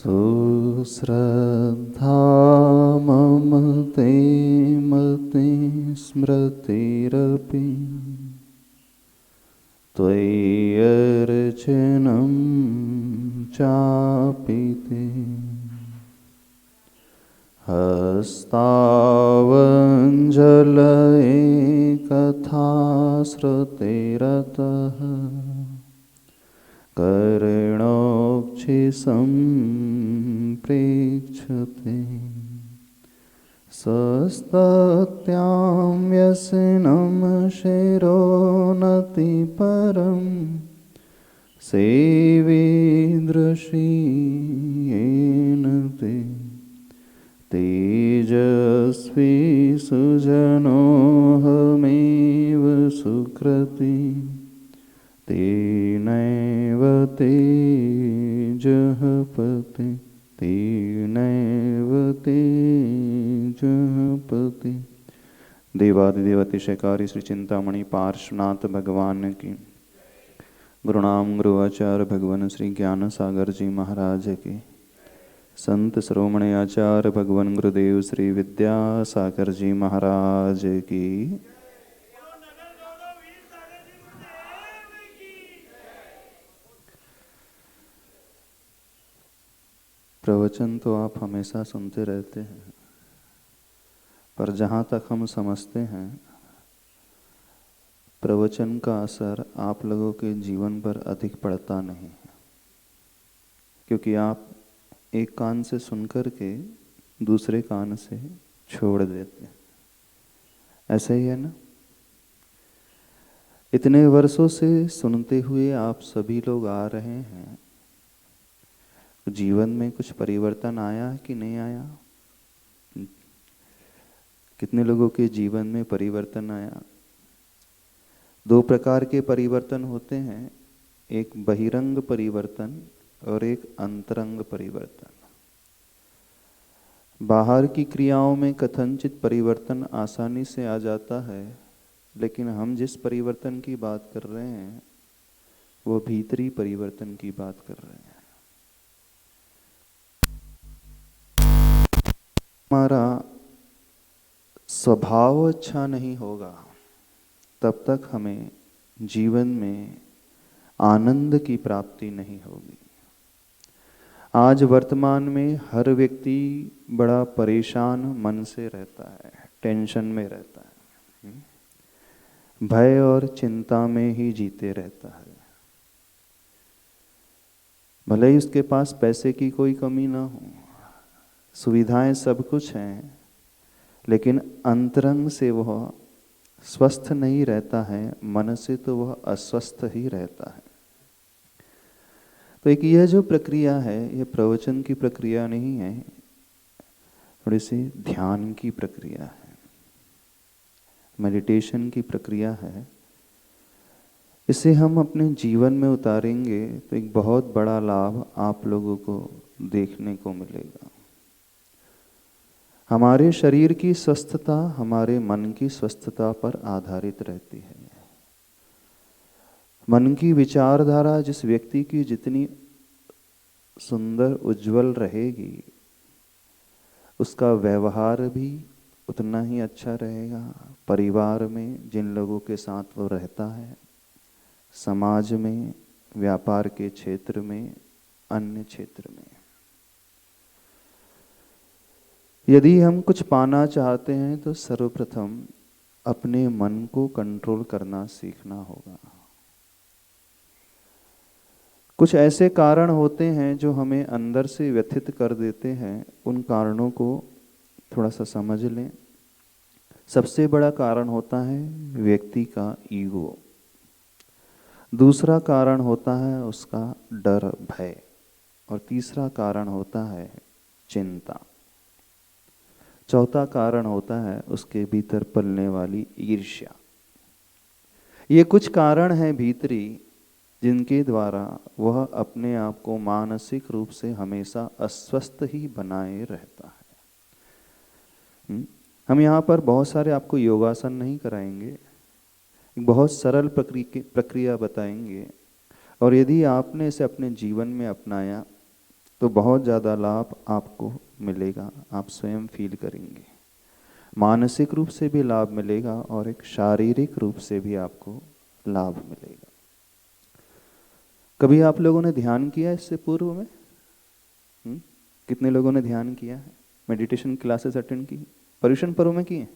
सुश्रद्धा मम ते मते स्मृतिरपि त्वय्यर्चनं चापि ते हस्तावञ्जल एकथा श्रुतिरतः कर्णोक्षिसम्प्रेक्षते सस्तत्यां व्यसनं शिरोनतिपरं सेवीदृशीयेन ते तेजस्वी सुजनोऽहमेव सुकृती तेनैव तेजः पते तेनैव तेजः पते। देवादिदेव अतिशयकारी श्री चिंतामणि पार्श्वनाथ भगवान की, गुरुनाम गुरु आचार्य भगवान श्री ज्ञान सागर जी महाराज की, संत श्रोमणी आचार्य भगवान गुरुदेव श्री विद्यासागर जी महाराज की। प्रवचन तो आप हमेशा सुनते रहते हैं, पर जहाँ तक हम समझते हैं प्रवचन का असर आप लोगों के जीवन पर अधिक पड़ता नहीं है, क्योंकि आप एक कान से सुनकर के दूसरे कान से छोड़ देते हैं। ऐसा ही है ना? इतने वर्षों से सुनते हुए आप सभी लोग आ रहे हैं, जीवन में कुछ परिवर्तन आया कि नहीं आया? कितने लोगों के जीवन में परिवर्तन आया? दो प्रकार के परिवर्तन होते हैं, एक बहिरंग परिवर्तन और एक अंतरंग परिवर्तन। बाहर की क्रियाओं में कथनचित परिवर्तन आसानी से आ जाता है, लेकिन हम जिस परिवर्तन की बात कर रहे हैं वो भीतरी परिवर्तन की बात कर रहे हैं। हमारा स्वभाव अच्छा नहीं होगा तब तक हमें जीवन में आनंद की प्राप्ति नहीं होगी। आज वर्तमान में हर व्यक्ति बड़ा परेशान मन से रहता है, टेंशन में रहता है, भय और चिंता में ही जीते रहता है। भले ही उसके पास पैसे की कोई कमी ना हो, सुविधाएं सब कुछ हैं, लेकिन अंतरंग से वह स्वस्थ नहीं रहता है, मन से तो वह अस्वस्थ ही रहता है। तो एक यह जो प्रक्रिया है, यह प्रवचन की प्रक्रिया नहीं है, थोड़ी सी ध्यान की प्रक्रिया है, मेडिटेशन की प्रक्रिया है। इसे हम अपने जीवन में उतारेंगे तो एक बहुत बड़ा लाभ आप लोगों को देखने को मिलेगा। हमारे शरीर की स्वस्थता हमारे मन की स्वस्थता पर आधारित रहती है। मन की विचारधारा जिस व्यक्ति की जितनी सुंदर उज्जवल रहेगी, उसका व्यवहार भी उतना ही अच्छा रहेगा। परिवार में जिन लोगों के साथ वो रहता है, समाज में, व्यापार के क्षेत्र में, अन्य क्षेत्र में। यदि हम कुछ पाना चाहते हैं तो सर्वप्रथम अपने मन को कंट्रोल करना सीखना होगा। कुछ ऐसे कारण होते हैं जो हमें अंदर से व्यथित कर देते हैं, उन कारणों को थोड़ा सा समझ लें। सबसे बड़ा कारण होता है व्यक्ति का ईगो। दूसरा कारण होता है उसका डर, भय, और तीसरा कारण होता है चिंता। चौथा कारण होता है उसके भीतर पलने वाली ईर्ष्या। ये कुछ कारण हैं भीतरी जिनके द्वारा वह अपने आप को मानसिक रूप से हमेशा अस्वस्थ ही बनाए रहता है। हम यहाँ पर बहुत सारे आपको योगासन नहीं कराएंगे, एक बहुत सरल प्रक्रिया बताएंगे, और यदि आपने इसे अपने जीवन में अपनाया तो बहुत ज़्यादा लाभ आपको मिलेगा, आप स्वयं फील करेंगे। मानसिक रूप से भी लाभ मिलेगा और एक शारीरिक रूप से भी आपको लाभ मिलेगा। कभी आप लोगों ने ध्यान किया इससे पूर्व में? कितने लोगों ने ध्यान किया है? मेडिटेशन क्लासेस अटेंड की? पर्युषण पर्व में किए?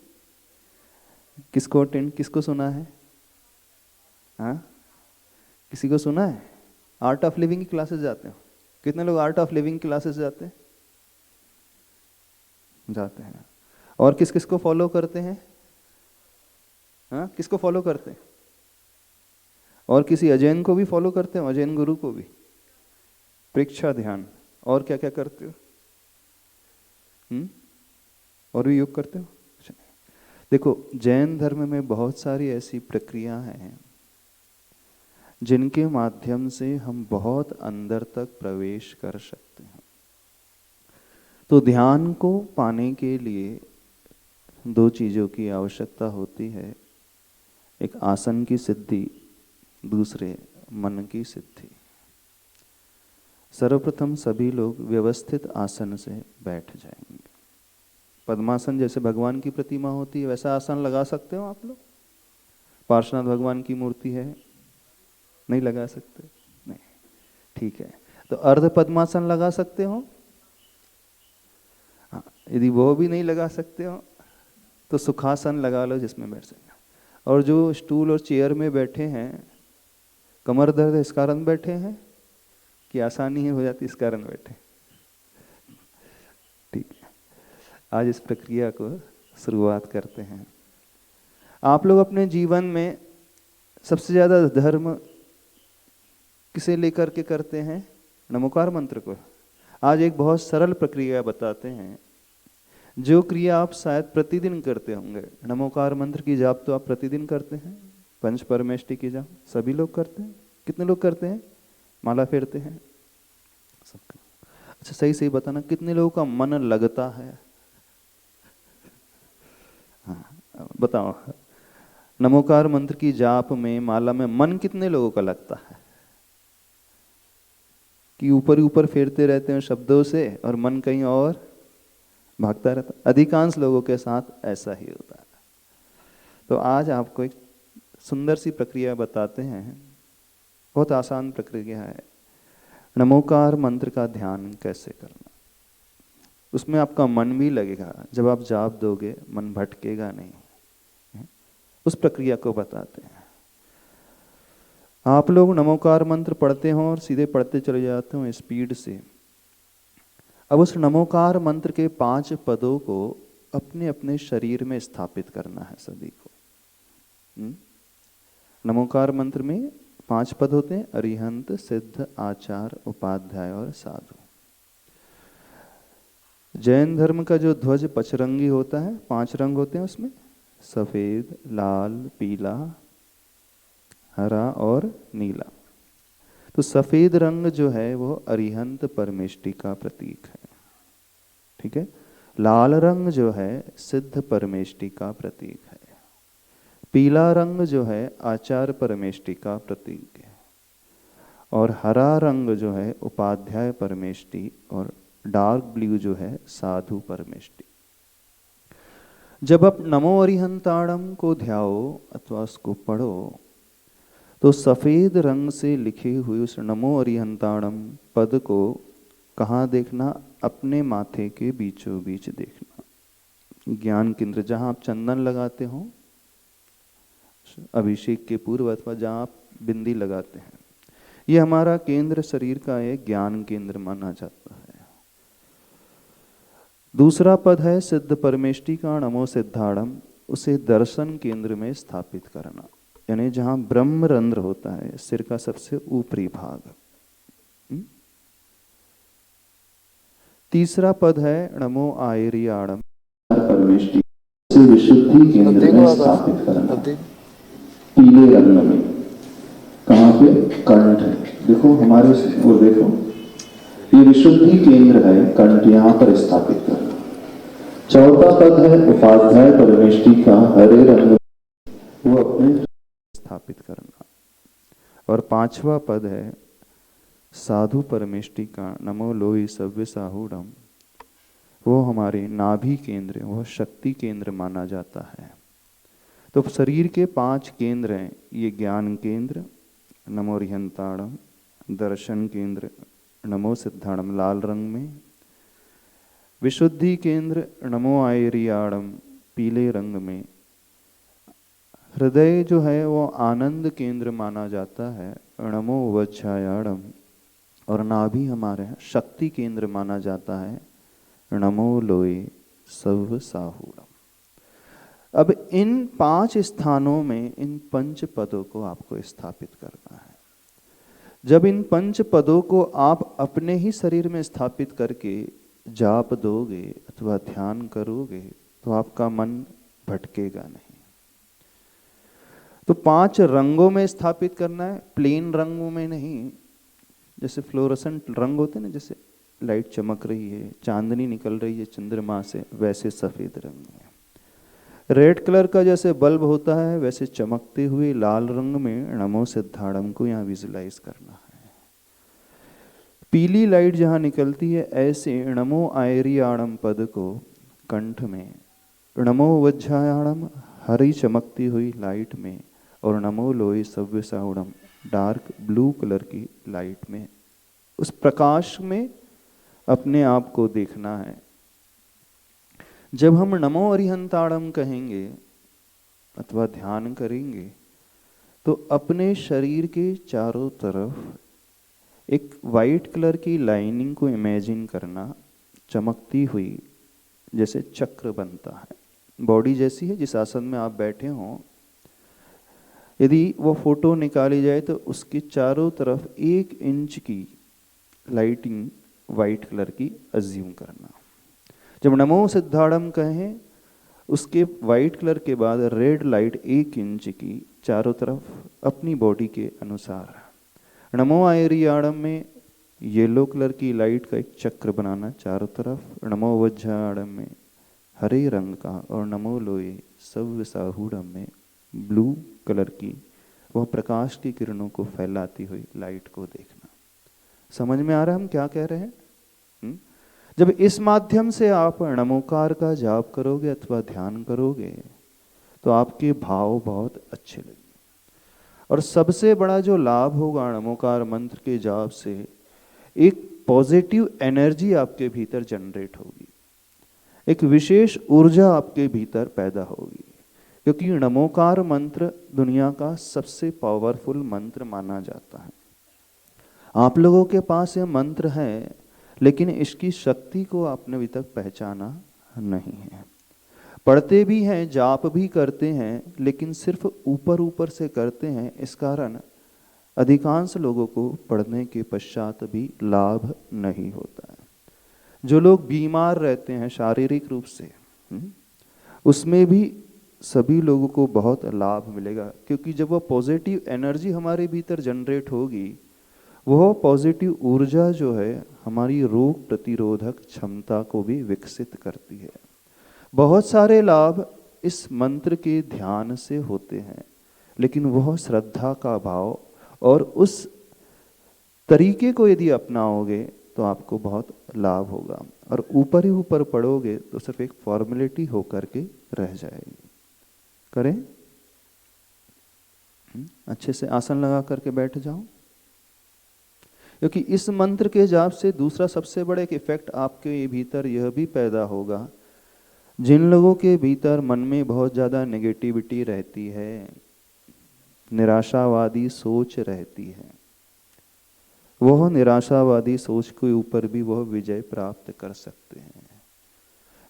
किसको अटेंड, किसको सुना है? हाँ, किसी को सुना है? आर्ट ऑफ लिविंग की क्लासेस जाते हो? कितने लोग आर्ट ऑफ लिविंग क्लासेस जाते हैं? जाते हैं। और किस किस को फॉलो करते हैं? हाँ, किसको फॉलो करते हैं? और किसी अजैन को भी फॉलो करते हो? अजैन गुरु को भी? प्रेक्षा ध्यान। और क्या क्या करते हो? और भी योग करते हो? देखो, जैन धर्म में बहुत सारी ऐसी प्रक्रिया हैं जिनके माध्यम से हम बहुत अंदर तक प्रवेश कर सकते हैं। तो ध्यान को पाने के लिए दो चीज़ों की आवश्यकता होती है, एक आसन की सिद्धि, दूसरे मन की सिद्धि। सर्वप्रथम सभी लोग व्यवस्थित आसन से बैठ जाएंगे। पद्मासन जैसे भगवान की प्रतिमा होती है वैसा आसन लगा सकते हो आप लोग? पार्श्वनाथ भगवान की मूर्ति है, नहीं लगा सकते? नहीं, ठीक है। तो अर्ध पद्मासन लगा सकते हो? हाँ, यदि वो भी नहीं लगा सकते हो तो सुखासन लगा लो जिसमें बैठ सकते हो। और जो स्टूल और चेयर में बैठे हैं, कमर दर्द इस कारण बैठे हैं कि आसानी हो जाती इस कारण बैठे? ठीक है, आज इस प्रक्रिया को शुरुआत करते हैं। आप लोग अपने जीवन में सबसे ज़्यादा धर्म किसे लेकर के करते हैं? नमोकार मंत्र को। आज एक बहुत सरल प्रक्रिया बताते हैं, जो क्रिया आप शायद प्रतिदिन करते होंगे। नमोकार मंत्र की जाप तो आप प्रतिदिन करते हैं, पंच परमेष्टि की जाप सभी लोग करते हैं। कितने लोग करते हैं? माला फेरते हैं सबका? अच्छा, सही सही बताना, कितने लोगों का मन लगता है? हाँ बताओ, नमोकार मंत्र की जाप में, माला में मन कितने लोगों का लगता है? कि ऊपर ही ऊपर फेरते रहते हैं शब्दों से और मन कहीं और भागता रहता? अधिकांश लोगों के साथ ऐसा ही होता है। तो आज आपको एक सुंदर सी प्रक्रिया बताते हैं, बहुत आसान प्रक्रिया है। नमोकार मंत्र का ध्यान कैसे करना, उसमें आपका मन भी लगेगा। जब आप जाप दोगे मन भटकेगा नहीं, उस प्रक्रिया को बताते हैं। आप लोग नमोकार मंत्र पढ़ते हो और सीधे पढ़ते चले जाते हो स्पीड से। अब उस नमोकार मंत्र के 5 पदों को अपने अपने शरीर में स्थापित करना है सभी को। नमोकार मंत्र में 5 पद होते हैं, अरिहंत, सिद्ध, आचार, उपाध्याय और साधु। जैन धर्म का जो ध्वज पचरंगी होता है, 5 रंग होते हैं उसमें, सफेद, लाल, पीला, हरा और नीला। तो सफेद रंग जो है वो अरिहंत परमेष्टि का प्रतीक है, ठीक है। लाल रंग जो है सिद्ध परमेष्टि का प्रतीक है। पीला रंग जो है आचार परमेष्टि का प्रतीक है। और हरा रंग जो है उपाध्याय परमेष्टि, और डार्क ब्लू जो है साधु परमेष्टि। जब आप नमो अरिहंताणम को ध्याओ अथवा उसको पढ़ो तो सफेद रंग से लिखे हुए उस नमो अरिहंताणम पद को कहाँ देखना? अपने माथे के बीचों बीच देखना। ज्ञान केंद्र, जहाँ आप चंदन लगाते हो अभिषेक के पूर्व, अथवा जहाँ आप बिंदी लगाते हैं, ये हमारा केंद्र शरीर का एक ज्ञान केंद्र माना जाता है। दूसरा पद है सिद्ध परमेष्टि का नमो सिद्धाणम, उसे दर्शन केंद्र में स्थापित करना, यानी जहां ब्रह्म रंध्र होता है, सिर का सबसे ऊपरी भाग। तीसरा पद है नमो आयरियाणम, परमेष्टि से विशुद्धि केंद्र में स्थापित करना, पीले रंग में। कहाँ पे? कंठ। देखो हमारे और देखो, ये विशुद्धि केंद्र है, कंठ यहाँ पर स्थापित करना। चौथा पद है उपाध्याय परमेष्टि का हरे रंग, वो अपने स्थापित करना। और 5वां पद है साधु परमेष्टिका नमो लोई सव्य साहूडम, वो हमारे नाभि केंद्र, वह शक्ति केंद्र माना जाता है। तो शरीर के 5 केंद्र हैं, ये ज्ञान केंद्र नमो रिहंताड़म, दर्शन केंद्र नमो सिद्धाड़म लाल रंग में, विशुद्धि केंद्र नमो आयरियाड़म पीले रंग में, हृदय जो है वो आनंद केंद्र माना जाता है नमो वज्रायाड़म, और नाभि हमारे शक्ति केंद्र माना जाता है नमो लोए सव साहूड़म। अब इन 5 स्थानों में इन 5 पदों को आपको स्थापित करना है। जब इन 5 पदों को आप अपने ही शरीर में स्थापित करके जाप दोगे अथवा ध्यान करोगे तो आपका मन भटकेगा नहीं। तो 5 रंगों में स्थापित करना है, प्लेन रंगों में नहीं। जैसे फ्लोरोसेंट रंग होते हैं ना, जैसे लाइट चमक रही है, चांदनी निकल रही है चंद्रमा से, वैसे सफेद रंग में। रेड कलर का जैसे बल्ब होता है वैसे चमकते हुए लाल रंग में नमो सिद्धाड़म को यहाँ विजुलाइज करना है। पीली लाइट जहाँ निकलती है ऐसे नमो आयरियाणम पद को कंठ में, नमो वज्रायाणम हरी चमकती हुई लाइट में, और नमो लोई सव्य साहूड़म डार्क ब्लू कलर की लाइट में, उस प्रकाश में अपने आप को देखना है। जब हम नमो अरिहंताड़म कहेंगे अथवा ध्यान करेंगे तो अपने शरीर के चारों तरफ एक वाइट कलर की लाइनिंग को इमेजिन करना, चमकती हुई जैसे चक्र बनता है। बॉडी जैसी है जिस आसन में आप बैठे हों, यदि वो फोटो निकाली जाए तो उसके चारों तरफ 1 इंच की लाइटिंग वाइट कलर की अज्यूम करना। जब नमो सिद्धाड़म कहें उसके वाइट कलर के बाद रेड लाइट 1 इंच की चारों तरफ अपनी बॉडी के अनुसार। नमो आयरियाड़म में येलो कलर की लाइट का एक चक्र बनाना चारों तरफ। नमो वज्रायाड़म में हरे रंग का, और नमो लोए सव्य साहूड़म में ब्लू कलर की वह प्रकाश की किरणों को फैलाती हुई लाइट को देखना। समझ में आ रहा है हम क्या कह रहे हैं? जब इस माध्यम से आप नमोकार का जाप करोगे अथवा ध्यान करोगे तो आपके भाव बहुत अच्छे लगेंगे। और सबसे बड़ा जो लाभ होगा नमोकार मंत्र के जाप से, एक पॉजिटिव एनर्जी आपके भीतर जनरेट होगी, एक विशेष ऊर्जा आपके भीतर पैदा होगी, क्योंकि नमोकार मंत्र दुनिया का सबसे पावरफुल मंत्र माना जाता है। आप लोगों के पास यह मंत्र है लेकिन इसकी शक्ति को आपने अभी तक पहचाना नहीं है। पढ़ते भी हैं, जाप भी करते हैं, लेकिन सिर्फ ऊपर ऊपर से करते हैं। इस कारण अधिकांश लोगों को पढ़ने के पश्चात भी लाभ नहीं होता है। जो लोग बीमार रहते हैं शारीरिक रूप से, उसमें भी सभी लोगों को बहुत लाभ मिलेगा, क्योंकि जब वह पॉजिटिव एनर्जी हमारे भीतर जनरेट होगी, वह पॉजिटिव ऊर्जा जो है हमारी रोग प्रतिरोधक क्षमता को भी विकसित करती है। बहुत सारे लाभ इस मंत्र के ध्यान से होते हैं, लेकिन वह श्रद्धा का भाव और उस तरीके को यदि अपनाओगे तो आपको बहुत लाभ होगा। और ऊपर ही ऊपर पढ़ोगे तो सिर्फ एक फॉर्मेलिटी होकर के रह जाएगी। करें, अच्छे से आसन लगा करके बैठ जाओ, क्योंकि इस मंत्र के जाप से दूसरा सबसे बड़ा एक इफेक्ट आपके भीतर यह भी पैदा होगा। जिन लोगों के भीतर मन में बहुत ज़्यादा नेगेटिविटी रहती है, निराशावादी सोच रहती है, वह निराशावादी सोच के ऊपर भी वह विजय प्राप्त कर सकते हैं।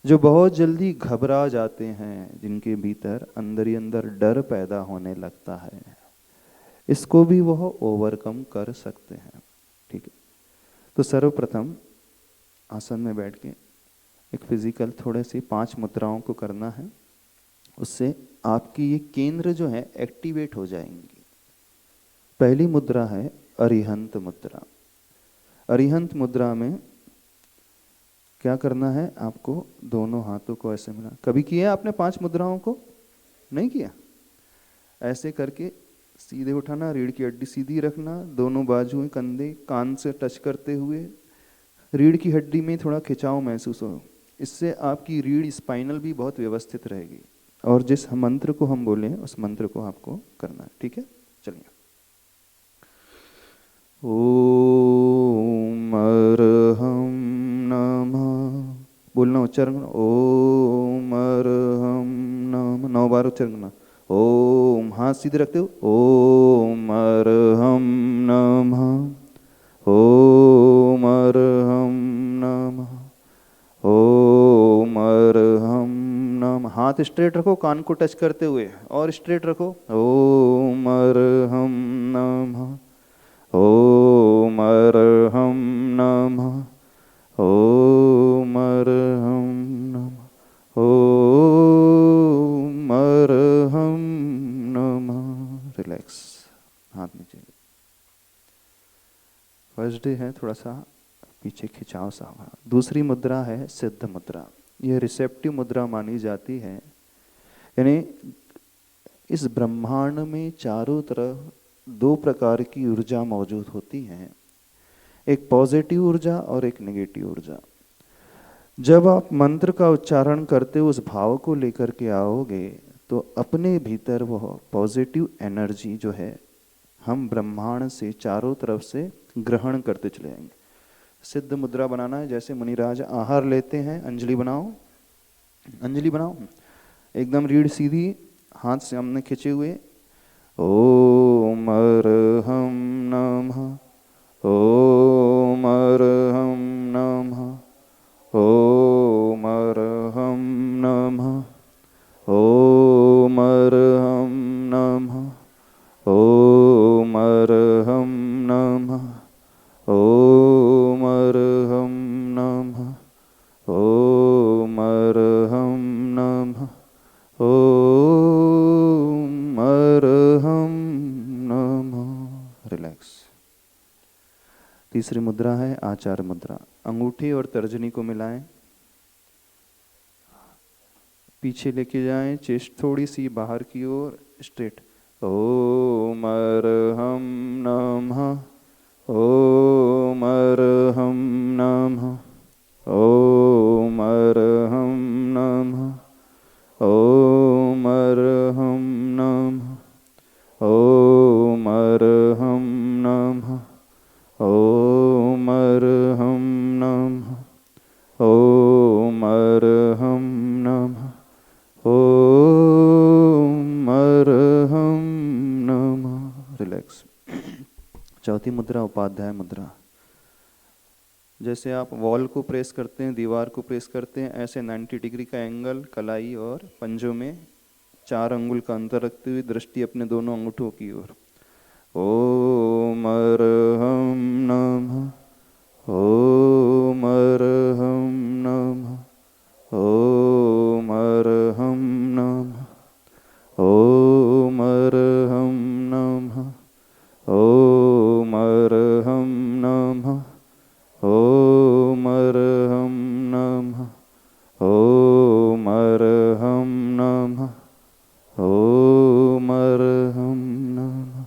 जो बहुत जल्दी घबरा जाते हैं, जिनके भीतर अंदर ही अंदर डर पैदा होने लगता है, इसको भी वह ओवरकम कर सकते हैं। ठीक है, तो सर्वप्रथम आसन में बैठ के एक फिजिकल थोड़े सी 5 मुद्राओं को करना है। उससे आपकी ये केंद्र जो है एक्टिवेट हो जाएंगी। पहली मुद्रा है अरिहंत मुद्रा। अरिहंत मुद्रा में क्या करना है आपको? दोनों हाथों को ऐसे मिला। कभी किया आपने 5 मुद्राओं को? नहीं किया? ऐसे करके सीधे उठाना, रीढ़ की हड्डी सीधी रखना, दोनों बाजुएं कंधे कान से टच करते हुए रीढ़ की हड्डी में थोड़ा खिंचाव महसूस हो। इससे आपकी रीढ़ स्पाइनल भी बहुत व्यवस्थित रहेगी। और जिस मंत्र को हम बोले उस मंत्र को आपको करना है, ठीक है? चलिए। ओम अर्हं नमः, बोलना उच्चारण, ओम अर्हं नमः, 9 बार उच्चारण करना। ओम, हाथ सीधे रखते हो, ओम अर्हं नमः, ओम अर्हं नमः, ओम अर्हं नमः। हाथ स्ट्रेट रखो, कान को टच करते हुए, और स्ट्रेट रखो। ओम अर्हं नमः, ओम अर्हं नमः, ओम अर्हं नमः, ओम अर्हं नमः। रिलैक्स, हाथ नीचे। फर्स्ट डे है, थोड़ा सा पीछे खिंचाव सा होगा। दूसरी मुद्रा है सिद्ध मुद्रा। यह रिसेप्टिव मुद्रा मानी जाती है। यानी इस ब्रह्मांड में चारों तरफ 2 प्रकार की ऊर्जा मौजूद होती है, एक पॉजिटिव ऊर्जा और एक नेगेटिव ऊर्जा। जब आप मंत्र का उच्चारण करते हो, उस भाव को लेकर के आओगे, तो अपने भीतर वह पॉजिटिव एनर्जी जो है हम ब्रह्मांड से चारों तरफ से ग्रहण करते चले जाएंगे। सिद्ध मुद्रा बनाना है, जैसे मुनिराज आहार लेते हैं। अंजलि बनाओ, अंजलि बनाओ, एकदम रीढ़ सीधी, हाथ सामने खींचे हुए। ओम अर्हं नमः, ओम अर्हं नमः, ओम अर्हं नमः, ओम अर्हं नमः, ओम अर्हं नमः, ओम अर्हं नमः, ओम अर्हं नमः, ओम अर्हं नमः। रिलैक्स। तीसरी मुद्रा है आचार मुद्रा। अंगूठी और तर्जनी को मिलाएं, पीछे लेके जाएं, चेस्ट थोड़ी सी बाहर की ओर, स्ट्रेट। ओम अर्हं नमः, ओम अर्हं नमः, ओम अर्हं नमः, ओम अर्हं नमः, ओम अर्हं नमः, ओम अर्हं नमः, ओम अर्हं नमः, ओम अर्हं नमः। रिलैक्स। चौथी मुद्रा उपाध्याय मुद्रा। जैसे आप वॉल को प्रेस करते हैं, दीवार को प्रेस करते हैं, ऐसे 90 डिग्री का एंगल कलाई और पंजों में 4 अंगुल का अंतर रखते हुए दृष्टि अपने दोनों अंगूठों की ओर। ओम अर्हं नमः, ओम अर्हं नमः, ओम अर्हं नमः, ओम अर्हं नमः, ओम अर्हं नमः, ओम अर्हं नमः, ओम अर्हं नमः, ओम अर्हं नमः,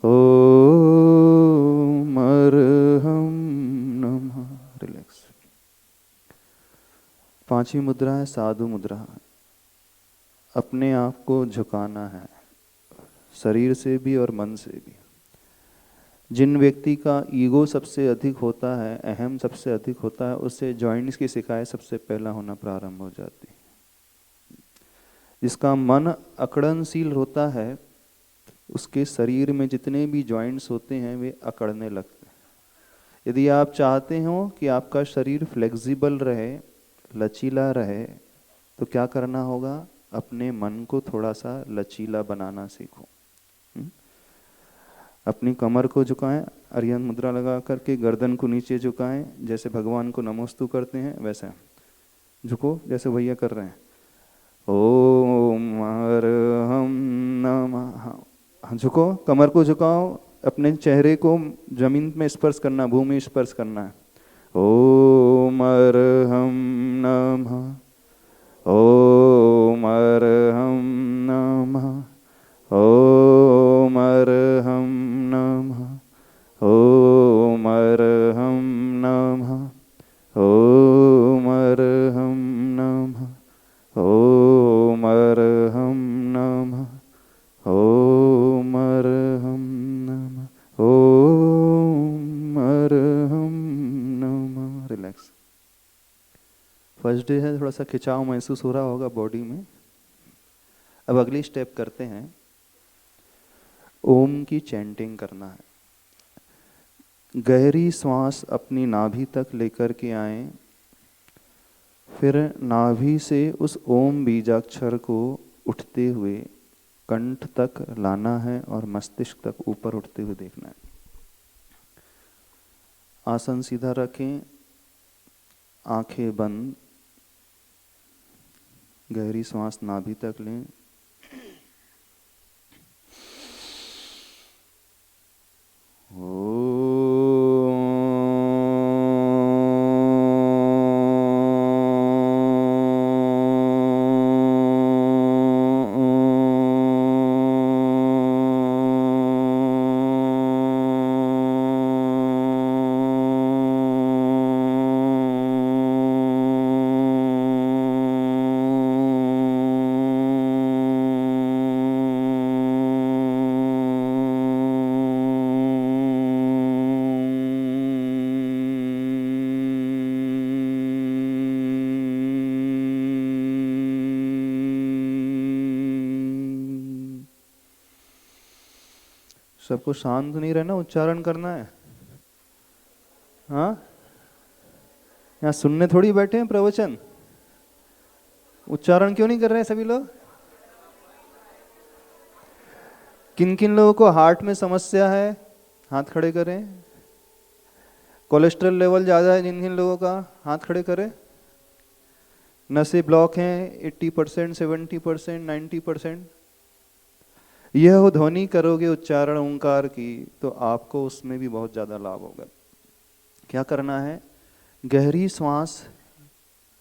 ओम अर्हं नमः। रिलैक्स। पांचवी मुद्रा है साधु मुद्रा। अपने आप को झुकाना है, शरीर से भी और मन से भी। जिन व्यक्ति का ईगो सबसे अधिक होता है, अहम सबसे अधिक होता है, उससे जॉइंट्स की शिकायत सबसे पहला होना प्रारंभ हो जाती है। जिसका मन अकड़नशील होता है, उसके शरीर में जितने भी जॉइंट्स होते हैं वे अकड़ने लगते हैं। यदि आप चाहते हो कि आपका शरीर फ्लेक्सिबल रहे, लचीला रहे, तो क्या करना होगा? अपने मन को थोड़ा सा लचीला बनाना सीखो। अपनी कमर को झुकाएं, अरिहंत मुद्रा लगा करके गर्दन को नीचे झुकाएं, जैसे भगवान को नमोस्तु करते हैं वैसे झुको, जैसे भैया कर रहे हैं। ओम अर्हं नमः। झुको, कमर को झुकाओ, अपने चेहरे को जमीन में स्पर्श करना, भूमि स्पर्श करना है। ओम अर्हं नमः, ओम अर्हं नमः, ओम फर्स्ट डे है, थोड़ा सा खिंचाव महसूस हो रहा होगा बॉडी में। अब अगली स्टेप करते हैं, ओम की चैंटिंग करना है। गहरी श्वास अपनी नाभि तक लेकर के आए, फिर नाभि से उस ओम बीजाक्षर को उठते हुए कंठ तक लाना है और मस्तिष्क तक ऊपर उठते हुए देखना है। आसन सीधा रखें, आंखें बंद, गहरी सांस नाभि तक लें। सबको शांत नहीं रहना, उच्चारण करना है। हाँ, यहाँ सुनने थोड़ी बैठे हैं प्रवचन। उच्चारण क्यों नहीं कर रहे हैं सभी लोग? किन किन लोगों को हार्ट में समस्या है, हाथ खड़े करें। कोलेस्ट्रॉल लेवल ज़्यादा है जिन जिन लोगों का, हाथ खड़े करें। नसें ब्लॉक हैं 80%, 70%, 90%। यह ध्वनि करोगे उच्चारण ओंकार की तो आपको उसमें भी बहुत ज़्यादा लाभ होगा। क्या करना है? गहरी श्वास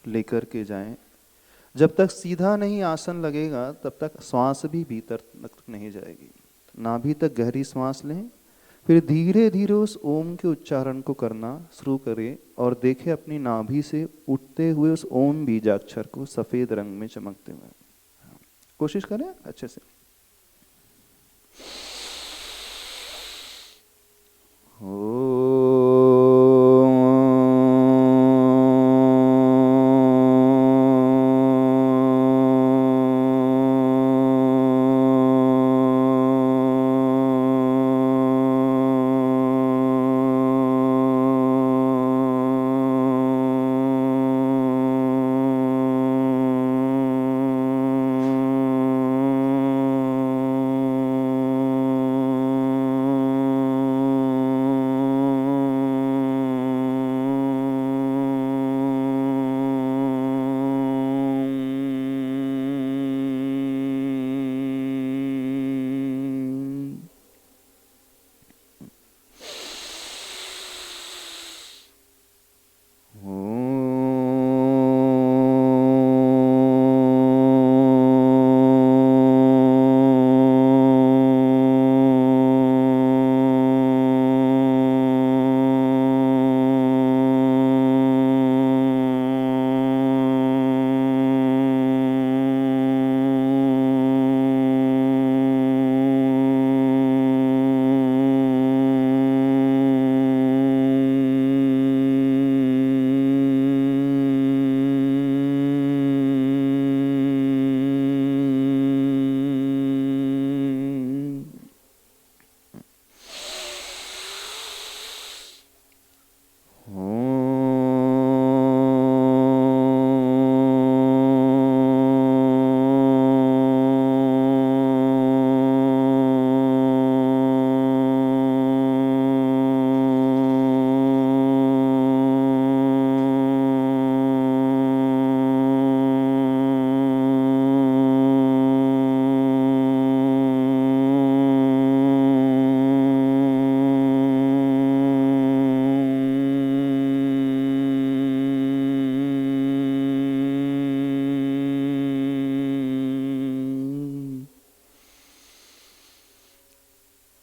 लेकर के जाएं। जब तक सीधा नहीं आसन लगेगा तब तक श्वास भी भीतर तक नहीं जाएगी। नाभि तक गहरी श्वास लें, फिर धीरे धीरे उस ओम के उच्चारण को करना शुरू करें और देखें अपनी नाभि से उठते हुए उस ओम बीजाक्षर को सफ़ेद रंग में चमकते हुए। कोशिश करें अच्छे से।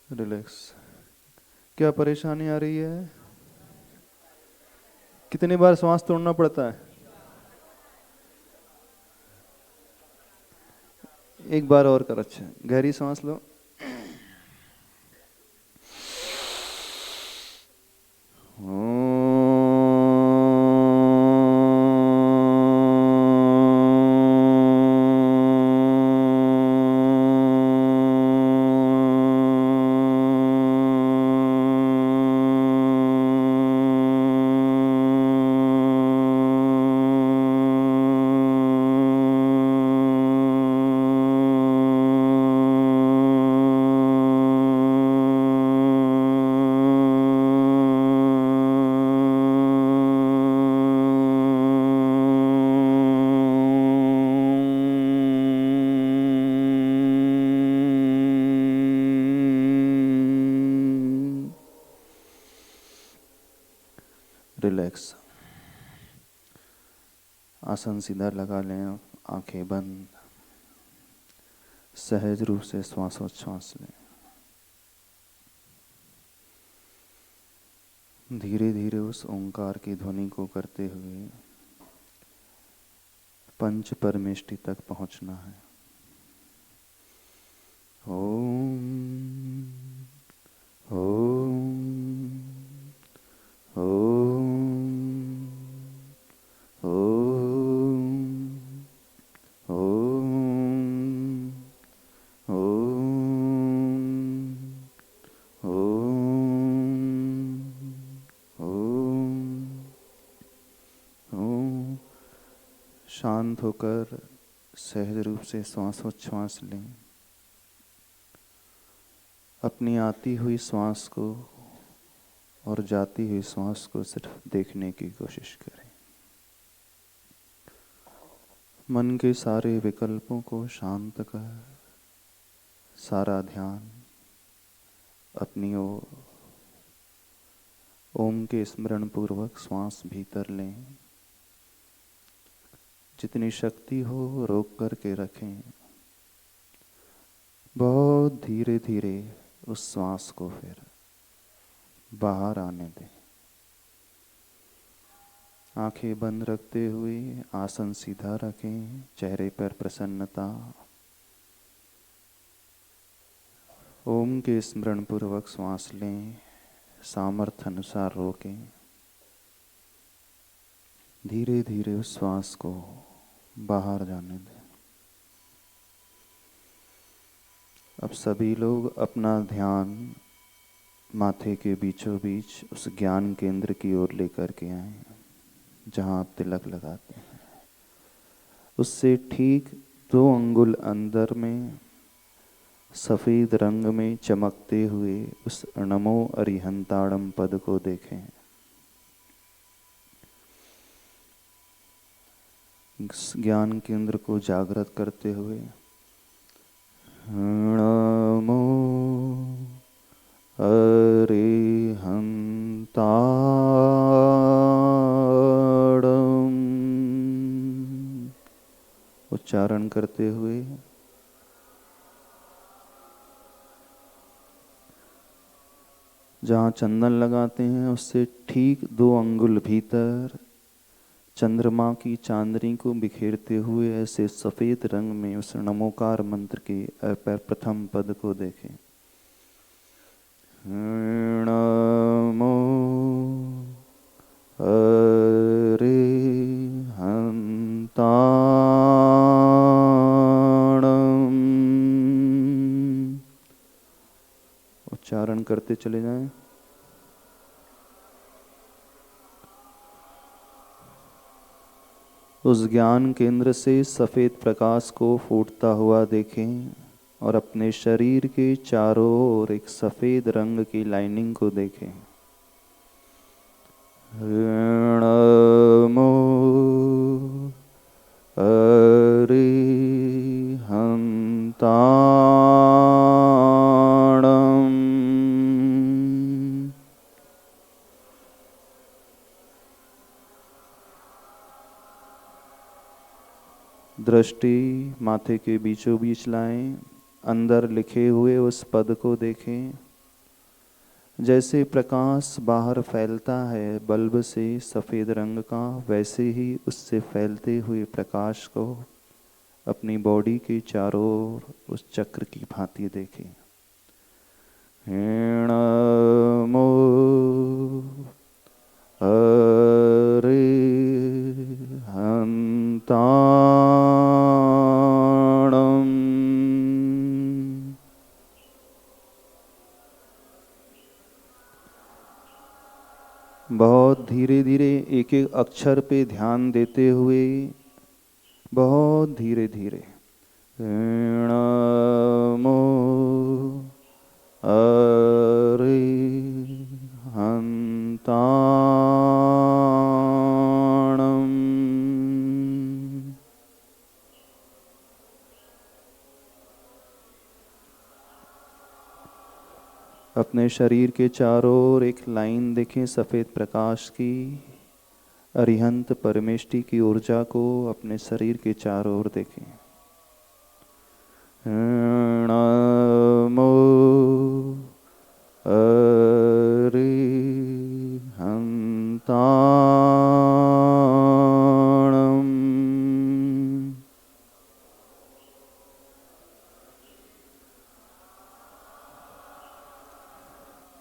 रिलैक्स। क्या परेशानी आ रही है? कितनी बार सांस तोड़ना पड़ता है? एक बार और कर। अच्छा, गहरी सांस लो। रिलैक्स। आसन सीधा लगा लें, आंखें बंद, सहज रूप से श्वासोच्छ्वास लें। धीरे धीरे उस ओंकार की ध्वनि को करते हुए पंच परमेष्टि तक पहुंचना है। ओम ओम ओम ओम ओम ओम ओम ओम। शांत होकर सहज रूप से श्वासोच्छ्वास लें। अपनी आती हुई श्वास को और जाती हुई श्वास को सिर्फ देखने की कोशिश करें। मन के सारे विकल्पों को शांत कर सारा ध्यान अपनी ओर ओम के स्मरण पूर्वक श्वास भीतर लें। जितनी शक्ति हो रोक करके रखें। बहुत धीरे धीरे उस श्वास को फिर बाहर आने दें। आंखें बंद रखते हुए आसन सीधा रखें, चेहरे पर प्रसन्नता। ओम के स्मरण पूर्वक श्वास लें, सामर्थ्य अनुसार रोकें। धीरे धीरे उस श्वास को बाहर जाने दें। अब सभी लोग अपना ध्यान माथे के बीचों बीच उस ज्ञान केंद्र की ओर लेकर के आए, जहाँ आप तिलक लगाते हैं। उससे ठीक 2 अंगुल अंदर में सफ़ेद रंग में चमकते हुए उस नमो अरिहंताड़म पद को देखें। ज्ञान केंद्र को जागृत करते हुए नमो अरिहंताड़म उच्चारण करते हुए जहाँ चंदन लगाते हैं उससे ठीक 2 अंगुल भीतर चंद्रमा की चांदनी को बिखेरते हुए ऐसे सफ़ेद रंग में उस नमोकार मंत्र के प्रथम पद को देखें। नमो अरिहंताड़म। उच्चारण करते चले जाएं। उस ज्ञान केंद्र से सफ़ेद प्रकाश को फूटता हुआ देखें और अपने शरीर के चारों ओर एक सफ़ेद रंग की लाइनिंग को देखें। नमो अरिहंताड़म। दृष्टि माथे के बीचों बीच लाएं, अंदर लिखे हुए उस पद को देखें। जैसे प्रकाश बाहर फैलता है बल्ब से सफ़ेद रंग का, वैसे ही उससे फैलते हुए प्रकाश को अपनी बॉडी के चारों ओर उस चक्र की भांति देखें। नमो अरिहंताड़म। बहुत धीरे धीरे एक एक अक्षर पे ध्यान देते हुए बहुत धीरे धीरे नमो अरिहंताड़म। अपने शरीर के चारों ओर एक लाइन देखें सफ़ेद प्रकाश की, अरिहंत परमेष्टि की ऊर्जा को अपने शरीर के चारों ओर देखें। नमो अरिहंताणम्।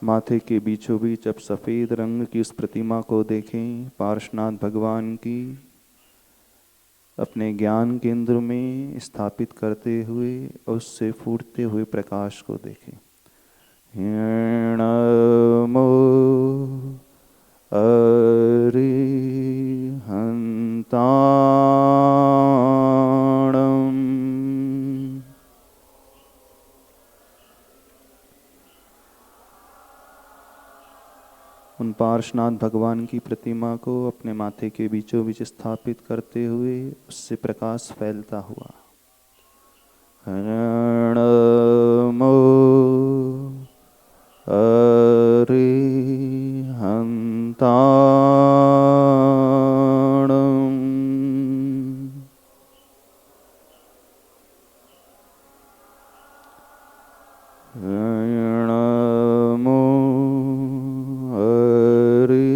माथे के बीचों बीच अब सफेद रंग की उस प्रतिमा को देखें, पार्श्वनाथ भगवान की, अपने ज्ञान केंद्र में स्थापित करते हुए उससे फूटते हुए प्रकाश को देखें। नमो अरिहंताणम्। उन पार्श्वनाथ भगवान की प्रतिमा को अपने माथे के बीचों बीच स्थापित करते हुए उससे प्रकाश फैलता हुआ। नमो अरिहंताणम्। नमो अरिहंताणम्।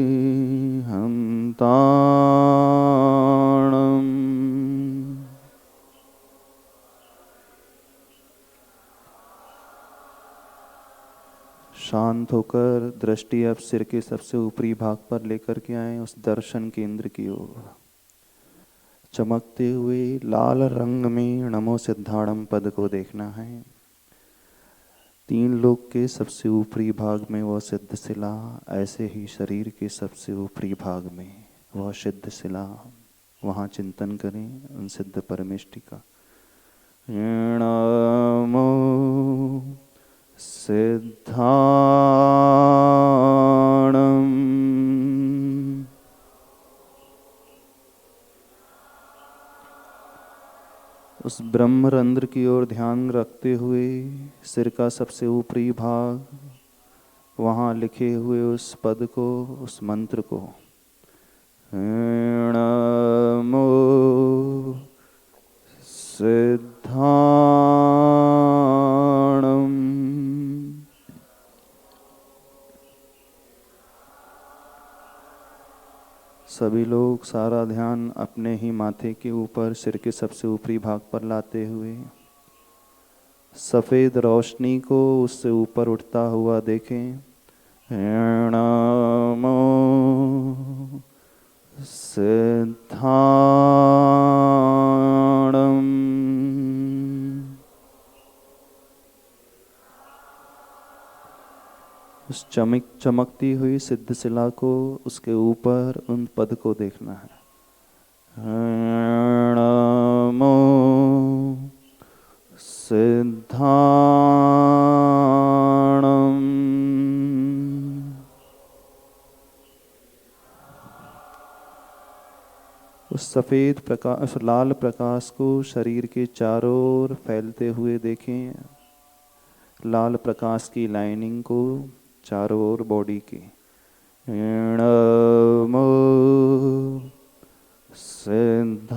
शांत होकर दृष्टि अब सिर के सबसे ऊपरी भाग पर लेकर के आए, उस दर्शन केंद्र की ओर। चमकते हुए लाल रंग में नमो सिद्धाणम पद को देखना है। 3 लोक के सबसे ऊपरी भाग में वह सिद्ध शिला, ऐसे ही शरीर के सबसे ऊपरी भाग में वह सिद्ध शिला। वहाँ चिंतन करें उन सिद्ध परमेष्टि का। नमो सिद्धाणम्। उस ब्रह्मरंध्र की ओर ध्यान रखते हुए सिर का सबसे ऊपरी भाग, वहाँ लिखे हुए उस पद को, उस मंत्र को, नमो सिद्धाणम्। सभी लोग सारा ध्यान अपने ही माथे के ऊपर, सिर के सबसे ऊपरी भाग पर लाते हुए सफ़ेद रोशनी को उससे ऊपर उठता हुआ देखें। नमो सिद्धाणम्। उस चमकती हुई सिद्ध शिला को, उसके ऊपर उन पद को देखना है। नमो सिद्धाणम्। उस सफ़ेद प्रकाश, लाल प्रकाश को शरीर के चारों ओर फैलते हुए देखें। लाल प्रकाश की लाइनिंग को चारों ओर बॉडी की। नमो सिद्धाणम्।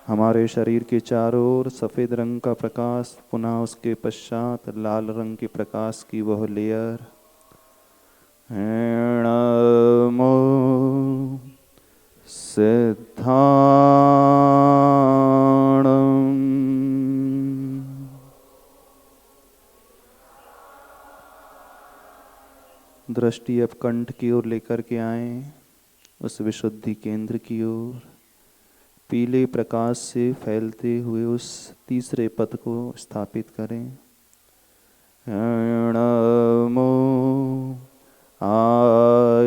हमारे शरीर के चारों ओर सफ़ेद रंग का प्रकाश, पुनः उसके पश्चात लाल रंग के प्रकाश की वह लेयर। नमो सिद्धाणम्। दृष्टि अब कंठ की ओर लेकर के आए, उस विशुद्धि केंद्र की ओर। पीले प्रकाश से फैलते हुए उस तीसरे पद को स्थापित करें। नमो आयर्याणम्।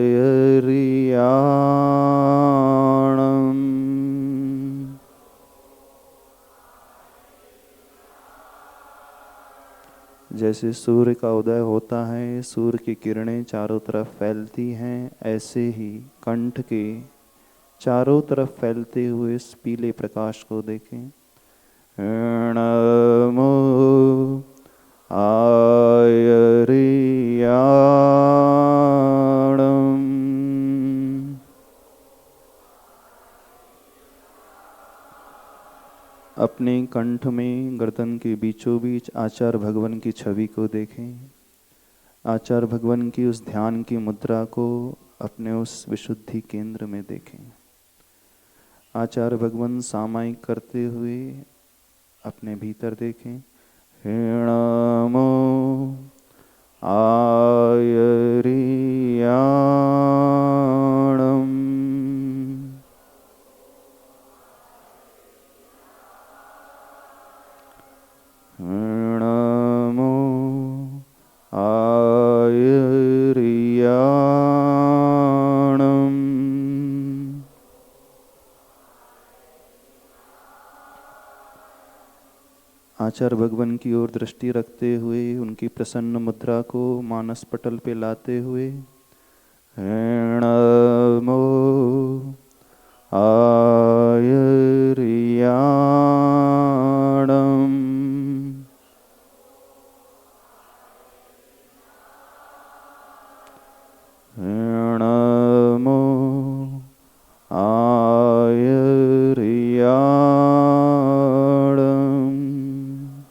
जैसे सूर्य का उदय होता है, सूर्य की किरणें चारों तरफ फैलती हैं, ऐसे ही कंठ के चारों तरफ फैलते हुए इस पीले प्रकाश को देखें। नमो आयर्याणम्। अपने कंठ में गर्दन के बीचों बीच आचार्य भगवान की छवि को देखें। आचार्य भगवान की उस ध्यान की मुद्रा को अपने उस विशुद्धि केंद्र में देखें। आचार्य भगवान सामायिक करते हुए अपने भीतर देखें। नमो आयर्याणम्। नमो आयर्याणम्। आचार्य भगवान की ओर दृष्टि रखते हुए उनकी प्रसन्न मुद्रा को मानस पटल पे लाते हुए नमो आयर्याणम्। नमो आयर्याणम्।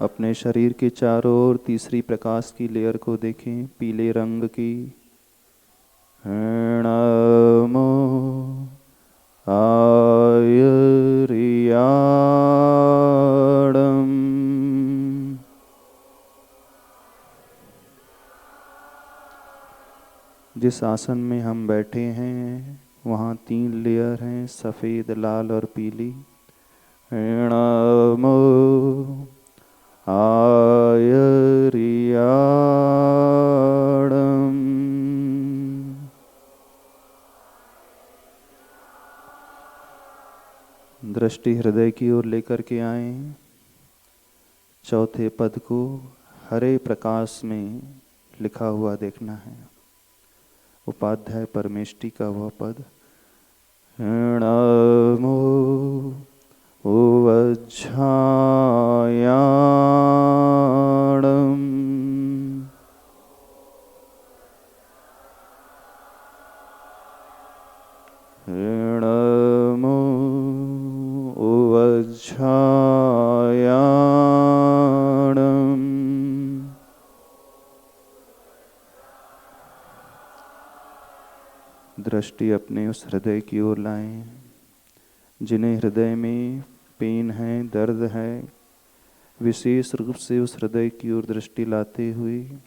अपने शरीर के चारों ओर तीसरी प्रकाश की लेयर को देखें, पीले रंग की। नमो आयर्याणम्। जिस आसन में हम बैठे हैं वहाँ 3 लेयर हैं, सफ़ेद, लाल और पीली। नमो आयर्याणम्। दृष्टि हृदय की ओर लेकर के आए। चौथे पद को हरे प्रकाश में लिखा हुआ देखना है। उपाध्याय परमेष्टि का वह पद। नमो वज्झायाणम्। नमो वज्झायाणम्। दृष्टि अपने उस हृदय की ओर लाएं जिन्हें हृदय में पेन है, दर्द है। विशेष रूप से उस हृदय की ओर दृष्टि लाते हुए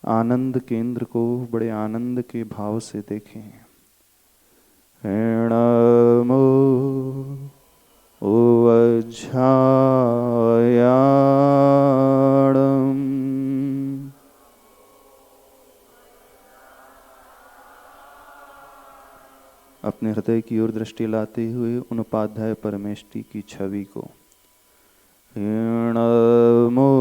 आनंद केंद्र को बड़े आनंद के भाव से देखें। नमो वज्झायाणम्। अपने हृदय की ओर दृष्टि लाते हुए उन उपाध्याय परमेष्टि की छवि को। नमो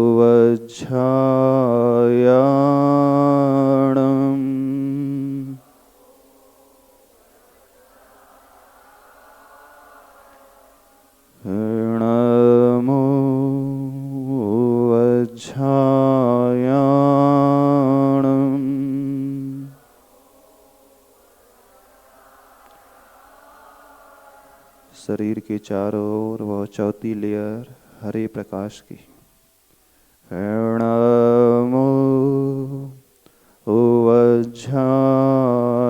वज्झायाणम्। नमो वज्झायाणम्। शरीर के चारों ओर वह चौथी लेयर हरे प्रकाश की। नमो वज्झायाणम्।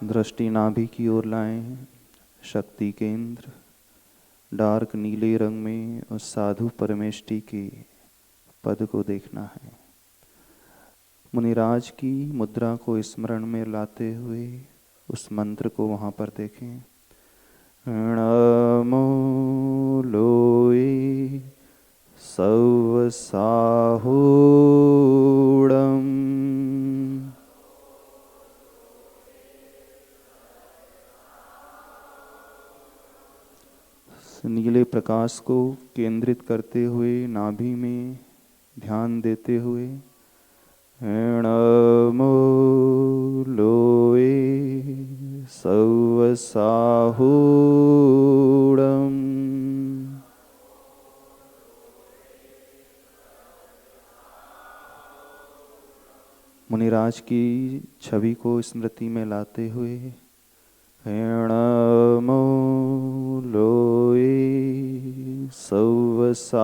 दृष्टि नाभि की ओर लाएं। शक्ति केंद्र डार्क नीले रंग में उस साधु परमेष्टि के पद को देखना है। मुनिराज की मुद्रा को स्मरण में लाते हुए उस मंत्र को वहाँ पर देखें। नमो लोए सौवसाहूणम्। नीले प्रकाश को केंद्रित करते हुए नाभि में ध्यान देते हुए नमो लोए सौवसाहूणम्। मुनिराज की छवि को स्मृति में लाते हुए नमो लोए सौवसाहूणम्।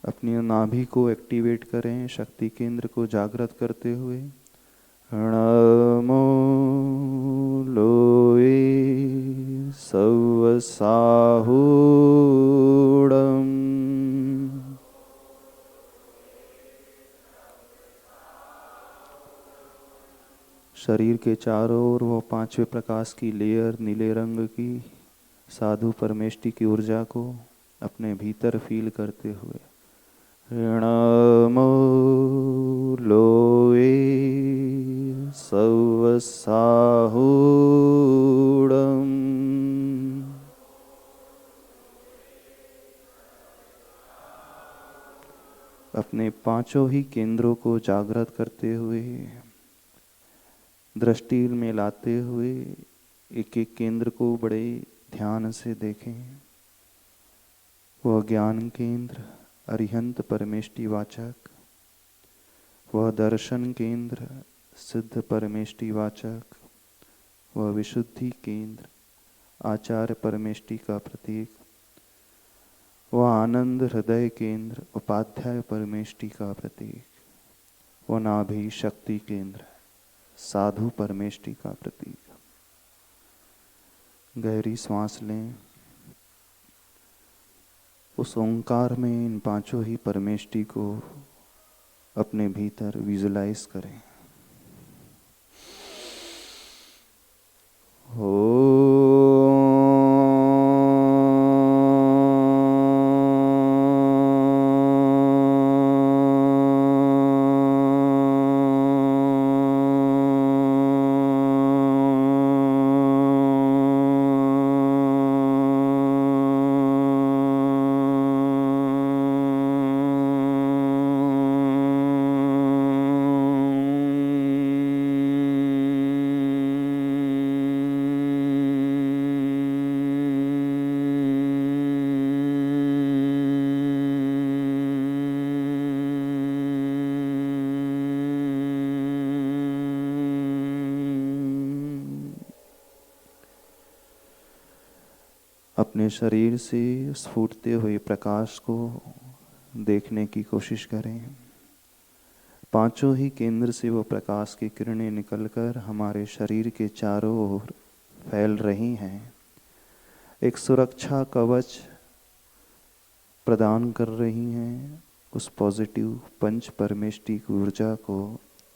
अपनी नाभि को एक्टिवेट करें, शक्ति केंद्र को जागृत करते हुए नमो लोए सौवसाहूणम्। शरीर के चारों ओर वो पांचवें प्रकाश की लेयर नीले रंग की साधु परमेष्टि की ऊर्जा को अपने भीतर फील करते हुए नमो लोए सौवसाहूणम्। अपने पांचों ही केंद्रों को जागृत करते हुए दृष्टि में लाते हुए एक एक केंद्र को बड़े ध्यान से देखें। वह ज्ञान केंद्र अरिहंत परमेष्टि वाचक, वह दर्शन केंद्र सिद्ध परमेष्टि वाचक, वह विशुद्धि केंद्र आचार्य परमेष्टि का प्रतीक, वह आनंद हृदय केंद्र उपाध्याय परमेष्टि का प्रतीक, वह नाभि शक्ति केंद्र साधु परमेष्टि का प्रतीक। गहरी सांस लें, उस ओंकार में इन पांचों ही परमेष्टि को अपने भीतर विजुलाइज करें। अपने शरीर से स्फुटते हुए प्रकाश को देखने की कोशिश करें। पांचों ही केंद्र से वो प्रकाश की किरणें निकलकर हमारे शरीर के चारों ओर फैल रही हैं, एक सुरक्षा कवच प्रदान कर रही हैं। उस पॉजिटिव पंच परमेष्टि की ऊर्जा को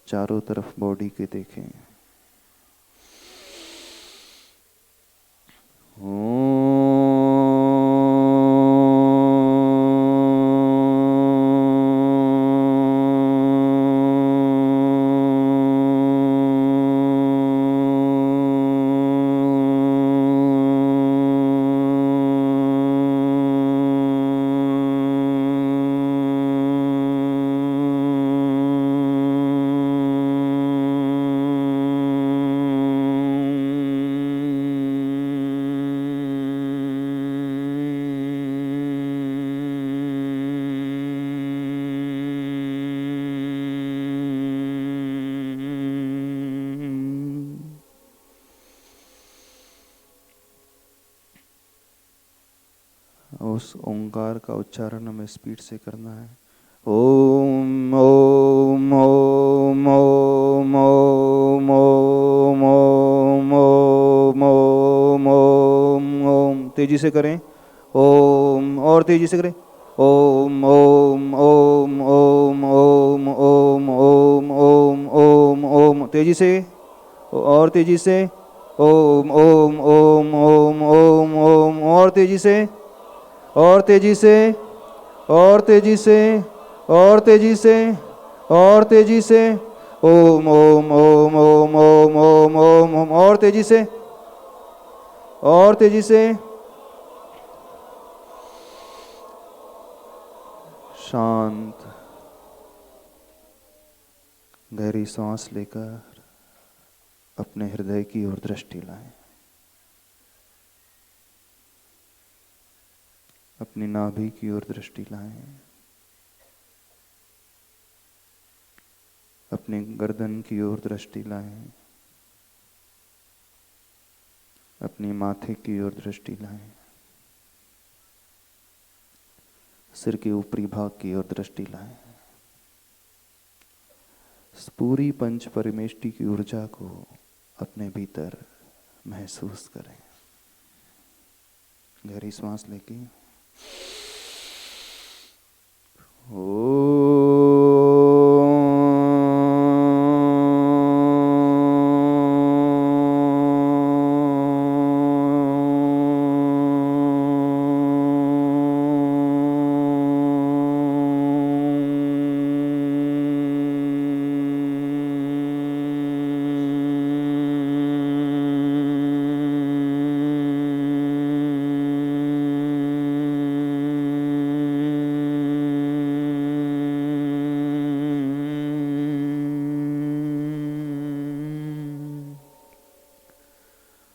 चारों तरफ बॉडी के देखें। उस ओंकार का उच्चारण हमें स्पीड से करना है। ओम ओम ओम ओम ओम ओम ओम ओम ओम ओम ओम। तेजी से करें। ओम, और तेजी से करें। ओम ओम ओम ओम ओम ओम ओम ओम ओम ओम। तेजी से, और तेजी से। ओम ओम ओम ओम ओम ओम, और तेजी से, और तेजी से, और तेजी से, और तेजी से, और तेजी से। ओम ओम ओम ओम ओम ओम ओम ओम। और तेजी से, और तेजी से। शांत। गहरी सांस लेकर अपने हृदय की ओर दृष्टि लाएं। अपनी नाभि की ओर दृष्टि लाएं। अपनी गर्दन की ओर दृष्टि लाएं। अपनी माथे की ओर दृष्टि लाएं। सिर के ऊपरी भाग की ओर दृष्टि लाएं। इस पूरी पंच परमेष्टि की ऊर्जा को अपने भीतर महसूस करें। गहरी सांस लेके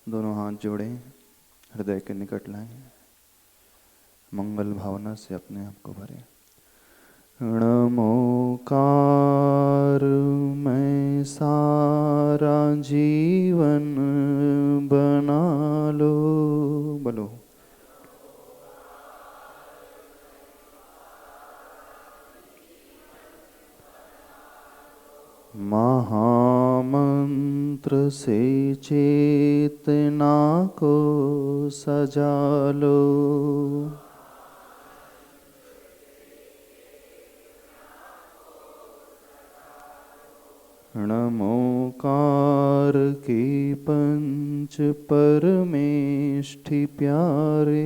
दोनों हाथ जोड़ें, हृदय के निकट लाएं। मंगल भावना से अपने आप को भरें। नमोकार मैं सारा जीवन बना लो। बोलो। महामंत्र से चेतना को सजा लो। नमोकार के पंच परमेष्ठि प्यारे।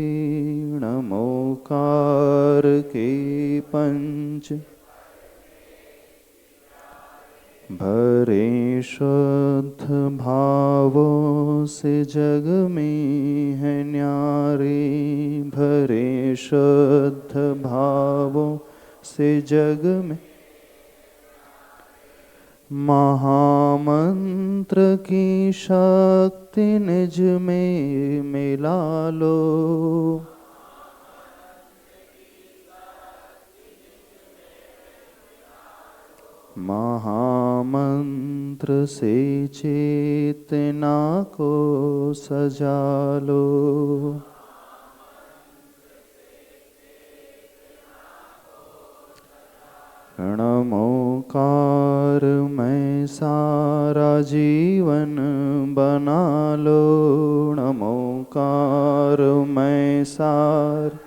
नमोकार के पंच भरे शुद्ध भावों से जग में है न्यारे। भरे शुद्ध भावों से जग में महामंत्र की शक्ति निज में मिला लो। महामंत्र से चेतना को सजा लो। नमोकार मैं सारा जीवन बना लो। नमोकार मैं सार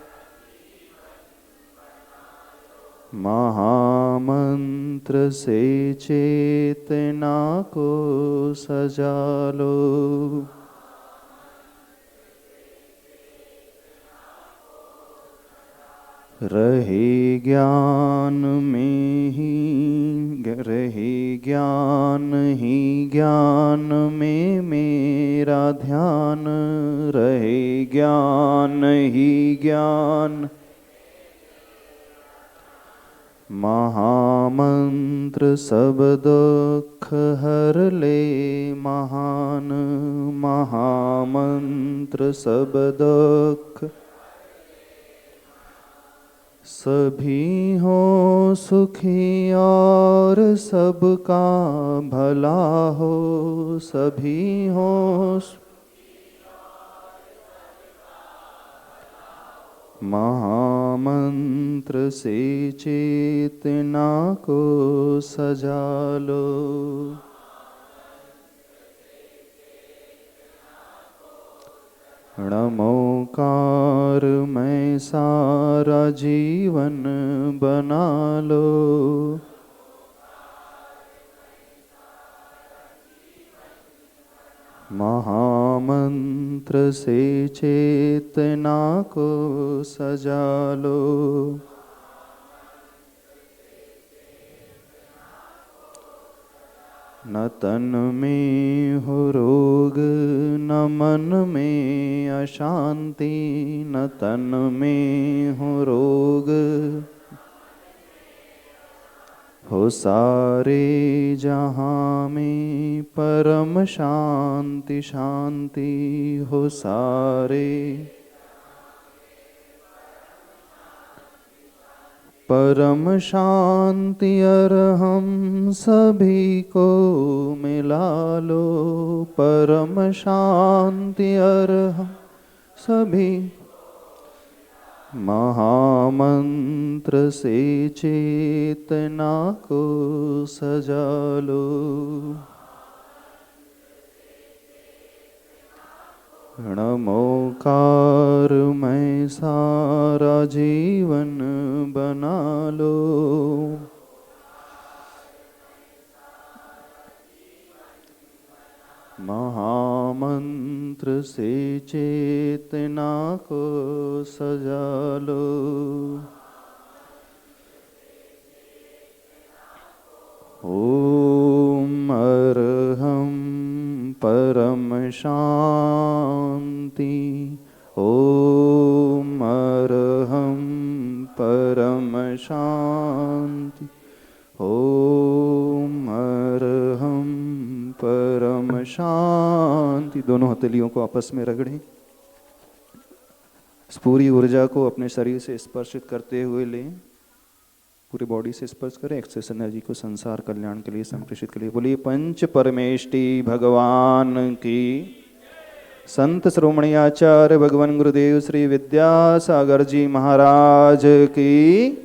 महामंत्र से चेतना को सजा लो। रहे ज्ञान में ही रहे ज्ञान ही ज्ञान में मेरा ध्यान। रहे ज्ञान ही ज्ञान महामंत्र सब दुख हर ले महान। महामंत्र सब दुख सभी हो सुखी और सबका भला हो। सभी हो महामंत्र से चेतना को सजा लो। नमोकार मैं सारा जीवन बना लो। महामंत्र से चेतना को सजा लो। न तन में हो रोग न मन में अशांति, न तन में हो रोग हो सारे जहाँ में परम शांति शांति, हो सारे परम शांति अरहम सभी को मिला लो, परम शांति अरहम सभी। महामंत्र से चेतना को सजा लो, नमोकार में सारा जीवन बना लो, महामंत्र से चेतना को सजा लो। ओम अरहम परम शांति, ओम अरहम परम शांति, ओम अरहम परम शांति। दोनों हथेलियों को आपस में रगड़ें। इस पूरी ऊर्जा को अपने शरीर से स्पर्शित करते हुए लें, पूरी बॉडी से स्पर्श करें। एक्सेस एनर्जी को संसार कल्याण के लिए संप्रेषित के लिए बोलिए पंच परमेष्टि भगवान की। संत श्रोमणी आचार्य भगवान गुरुदेव श्री विद्यासागर जी महाराज की।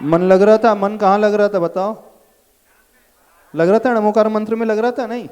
मन लग रहा था? मन कहाँ लग रहा था बताओ? लग रहा था नमोकार मंत्र में लग रहा था नहीं?